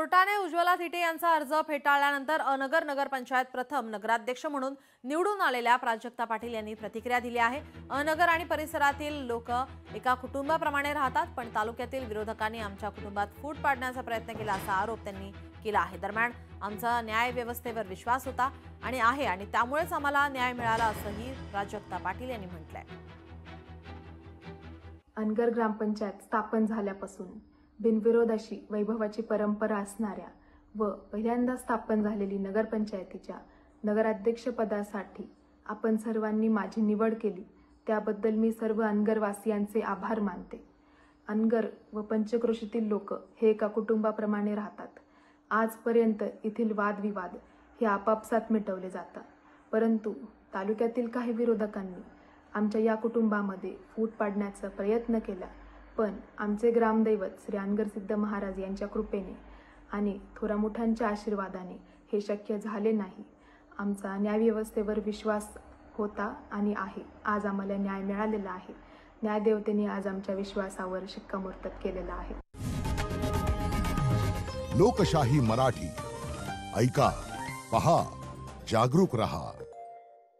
कोर्टाने उज्ज्वला थिटे यांचा अर्ज फेटाळल्यानंतर अनगर नगरपंचायत प्रथम नगराध्यक्ष म्हणून निवडून आलेल्या प्राजक्ता पाटील यांनी प्रतिक्रिया दिली आहे। अनगर आणि परिसरातील लोक एका कुटुंबाप्रमाणे राहतात, पण तालुक्यातील विरोधकांनी आमच्या कुटुंबात फूट पाडण्याचा प्रयत्न केला असा आरोप त्यांनी केला आहे। दरम्यान आमचा न्याय व्यवस्थेवर विश्वास होता आणि आहे आणि त्यामुळेच आम्हाला न्याय मिळाला असंही प्राजक्ता पाटील यांनी म्हटलंय। अनगर ग्रामपंचायत स्थापन झाल्यापासून बिनविरोध अशी वैभवाची परंपरा असणाऱ्या व पहिल्यांदा स्थापन झालेली नगरपंचायतीच्या नगराध्यक्षपदासाठी आपण सर्वांनी माझी निवड केली, त्याबद्दल मी सर्व अनगरवासियांचे आभार मानते। अनगर व पंचक्रोशीतील लोक हे एका कुटुंबाप्रमाणे राहतात। आजपर्यंत येथील वादविवाद हे आपापसात मिटवले जातात, परंतु तालुक्यातील काही विरोधकांनी आमच्या या कुटुंबामध्ये फूट पाडण्याचा प्रयत्न केला, पण आमचे ग्रामदैवत श्री अनगरसिद्ध महाराज यांच्या कृपेने आणि थोरामोठ्यांच्या आशीर्वादाने हे शक्य झाले नाही। आमचा न्यायव्यवस्थेवर विश्वास होता आणि आहे। आज आम्हाला न्याय मिळालेला आहे। न्यायदेवतेने आज आमच्या विश्वासावर शिक्कामोर्तब केलेला आहे। लोकशाही मराठी ऐका, पहा, जागरूक रहा।